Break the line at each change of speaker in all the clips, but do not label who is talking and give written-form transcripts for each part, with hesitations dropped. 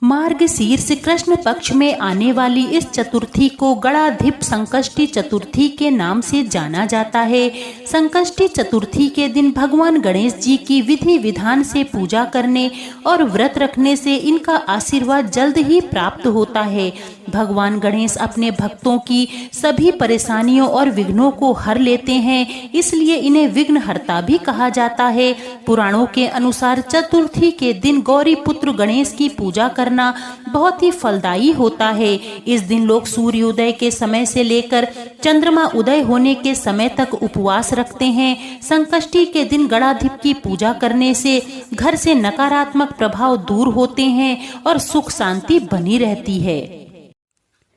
मार्गशीर्ष कृष्ण पक्ष में आने वाली इस चतुर्थी को गणाधिप संकष्टी चतुर्थी के नाम से जाना जाता है। संकष्टी चतुर्थी के दिन भगवान गणेश जी की विधि विधान से पूजा करने और व्रत रखने से इनका आशीर्वाद जल्द ही प्राप्त होता है। भगवान गणेश अपने भक्तों की सभी परेशानियों और विघ्नों को हर लेते हैं, इसलिए इन्हें विघ्नहर्ता भी कहा जाता है। पुराणों के अनुसार चतुर्थी के दिन गौरी पुत्र गणेश की पूजा करना बहुत ही फलदायी होता है। इस दिन लोग सूर्योदय के समय से लेकर चंद्रमा उदय होने के समय तक उपवास रखते हैं। संकष्टी के दिन गणाधिप की पूजा करने से घर से नकारात्मक प्रभाव दूर होते हैं और सुख शांति बनी रहती है।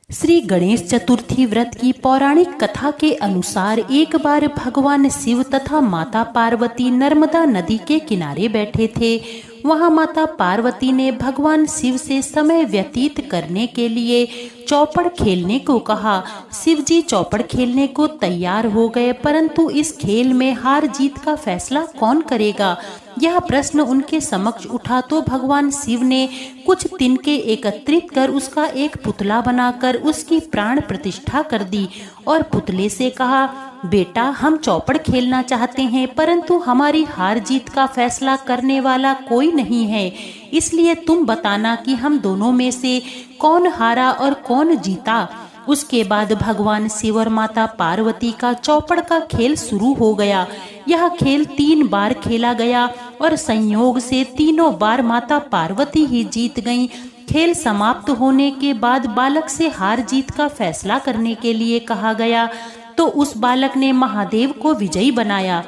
श्री गणेश चतुर्थी व्रत की पौराणिक कथा के अनुसार एक बार भगवान शिव तथा माता पार्वती नर्मदा नदी के किनारे बैठे थे। वहां माता पार्वती ने भगवान शिव से समय व्यतीत करने के लिए चौपड़ खेलने को कहा। शिव जी चौपड़ खेलने को तैयार हो गए, परंतु इस खेल में हार जीत का फैसला कौन करेगा, यह प्रश्न उनके समक्ष उठा तो भगवान शिव ने कुछ तिनके एकत्रित कर उसका एक पुतला बनाकर उसकी प्राण प्रतिष्ठा कर दी और पुतले से कहा, बेटा हम चौपड़ खेलना चाहते हैं, परंतु हमारी हार जीत का फैसला करने वाला कोई नहीं है, इसलिए तुम बताना कि हम दोनों में से कौन हारा और कौन जीता। उसके बाद भगवान शिव और माता पार्वती का चौपड़ का खेल शुरू हो गया। यह खेल 3 बार खेला गया और संयोग से तीनों बार माता पार्वती ही जीत गईं। खेल समाप्त होने के बाद बालक से हार जीत का फैसला करने के लिए कहा गया, तो उस बालक ने महादेव को विजयी बनाया।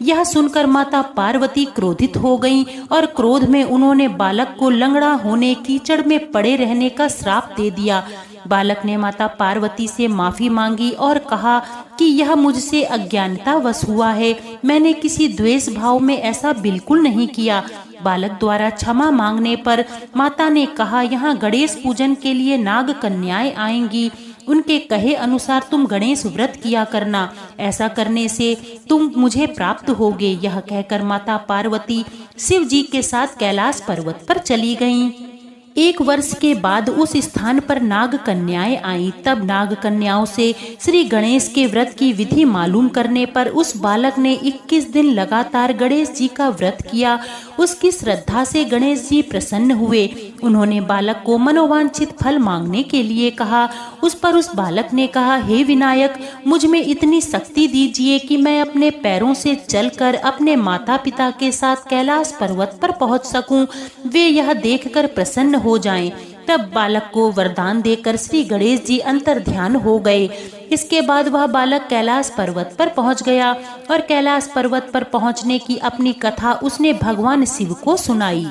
यह सुनकर माता पार्वती क्रोधित हो गईं और क्रोध में उन्होंने बालक को लंगड़ा होने, कीचड़ में पड़े रहने का श्राप दे दिया। बालक ने माता पार्वती से माफी मांगी और कहा कि यह मुझसे अज्ञानतावश हुआ है, मैंने किसी द्वेष भाव में ऐसा बिल्कुल नहीं किया। बालक द्वारा क्षमा मांगने पर माता ने कहा, यहाँ गणेश पूजन के लिए नाग कन्याएं आएंगी, उनके कहे अनुसार तुम गणेश व्रत किया करना, ऐसा करने से तुम मुझे प्राप्त होगे। यह कहकर माता पार्वती शिव जी के साथ कैलाश पर्वत पर चली गईं। 1 वर्ष के बाद उस स्थान पर नाग कन्याएं आईं। तब नाग कन्याओं से श्री गणेश के व्रत की विधि मालूम करने पर उस बालक ने 21 दिन लगातार गणेश जी का व्रत किया। उसकी श्रद्धा से गणेश जी प्रसन्न हुए। उन्होंने बालक को मनोवांछित फल मांगने के लिए कहा। उस पर उस बालक ने कहा, हे विनायक, मुझ में इतनी शक्ति दीजिए कि मैं अपने पैरों से चलकर अपने माता पिता के साथ कैलाश पर्वत पर पहुंच सकूं। वे यह देखकर प्रसन्न हो जाएं। तब बालक को वरदान देकर श्री गणेश जी अंतर्ध्यान हो गए। इसके बाद वह बालक कैलाश पर्वत पर पहुंच गया और कैलाश पर्वत पर पहुंचने की अपनी कथा उसने भगवान शिव को सुनाई।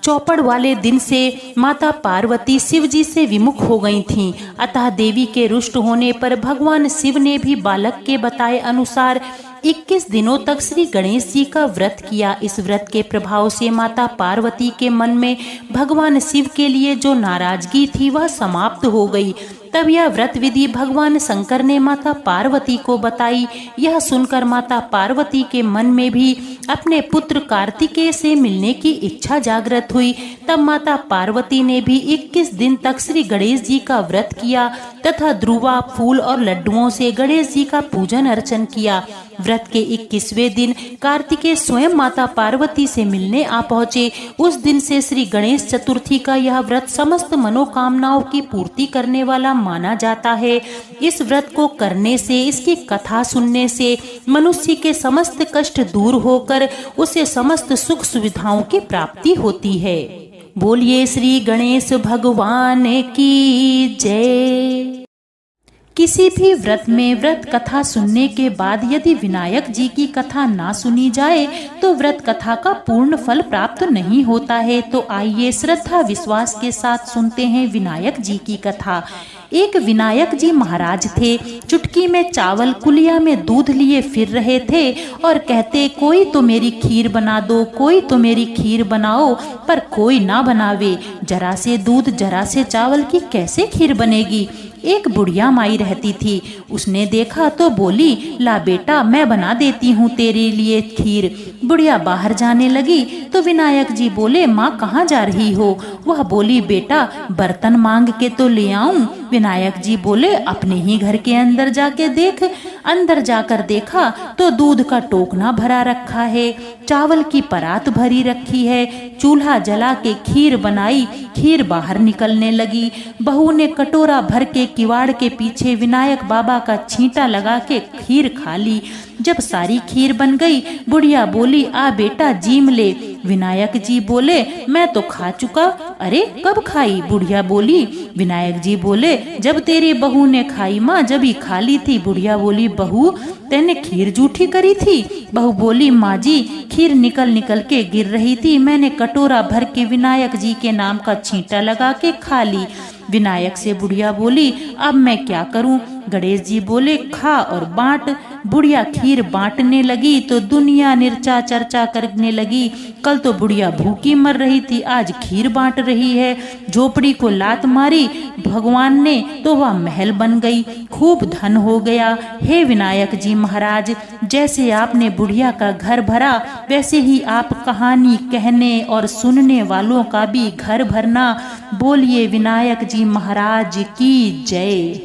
चौपड़ वाले दिन से माता पार्वती शिव जी से विमुख हो गई थीं। अतः देवी के रुष्ट होने पर भगवान शिव ने भी बालक के बताए अनुसार 21 दिनों तक श्री गणेश जी का व्रत किया। इस व्रत के प्रभाव से माता पार्वती के मन में भगवान शिव के लिए जो नाराजगी थी वह समाप्त हो गई। तब यह व्रत विधि भगवान शंकर ने माता पार्वती को बताई। यह सुनकर माता पार्वती के मन में भी अपने पुत्र कार्तिकेय से मिलने की इच्छा जागृत हुई। तब माता पार्वती ने भी 21 दिन तक श्री गणेश जी का व्रत किया तथा ध्रुवा, फूल और लड्डुओं से गणेश जी का पूजन अर्चन किया। व्रत के 21वें दिन कार्तिकेय स्वयं माता पार्वती से मिलने आ पहुँचे। उस दिन से श्री गणेश चतुर्थी का यह व्रत समस्त मनोकामनाओं की पूर्ति करने वाला माना जाता है। इस व्रत को करने से, इसकी कथा सुनने से मनुष्य के समस्त कष्ट दूर होकर उसे समस्त सुख सुविधाओं की प्राप्ति होती है। बोलिए श्री गणेश भगवान की जय। किसी भी व्रत में व्रत कथा सुनने के बाद यदि विनायक जी की कथा ना सुनी जाए तो व्रत कथा का पूर्ण फल प्राप्त नहीं होता है। तो आइए श्रद्धा विश्वास के साथ सुनते हैं विनायक जी की कथा। एक विनायक जी महाराज थे। चुटकी में चावल कुलिया में दूध लिए फिर रहे थे और कहते, कोई तो मेरी खीर बना दो, कोई तो मेरी खीर बनाओ। पर कोई ना बनावे। जरा से दूध जरा से चावल की कैसे खीर बनेगी। एक बुढ़िया माई रहती थी। उसने देखा तो बोली, ला बेटा मैं बना देती हूँ तेरे लिए खीर। बुढ़िया बाहर जाने लगी तो विनायक जी बोले, माँ कहाँ जा रही हो। वह बोली, बेटा बर्तन मांग के तो ले आऊं। विनायक जी बोले, अपने ही घर के अंदर जाके देख। अंदर जाकर देखा तो दूध का टोकना भरा रखा है, चावल की परात भरी रखी है, चूल्हा जला के खीर बनाई। खीर बाहर निकलने लगी। बहू ने कटोरा भर के किवाड़ के पीछे विनायक बाबा का छींटा लगा के खीर खा ली। जब सारी खीर बन गई, बुढ़िया बोली, आ बेटा जीम ले। विनायक जी बोले, मैं तो खा चुका। अरे कब खाई। बुढ़िया बोली। विनायक जी बोले, जब तेरी बहू ने खाई माँ, जब ही खा ली थी। बुढ़िया बोली, बहू तेने खीर जूठी करी थी। बहू बोली, माँ जी खीर निकल निकल के गिर रही थी, मैंने कटोरा भर के विनायक जी के नाम का छींटा लगा के खा ली। विनायक से बुढ़िया बोली, अब मैं क्या करूं। गणेश जी बोले, खा और बांट। बुढ़िया खीर बांटने लगी तो दुनिया निर्चा चर्चा करने लगी। कल तो बुढ़िया भूखी मर रही थी, आज खीर बांट रही है। झोपड़ी को लात मारी भगवान ने तो वह महल बन गई, खूब धन हो गया। हे विनायक जी महाराज, जैसे आपने बुढ़िया का घर भरा, वैसे ही आप कहानी कहने और सुनने वालों का भी घर भरना। बोलिए विनायक जी महाराज की जय।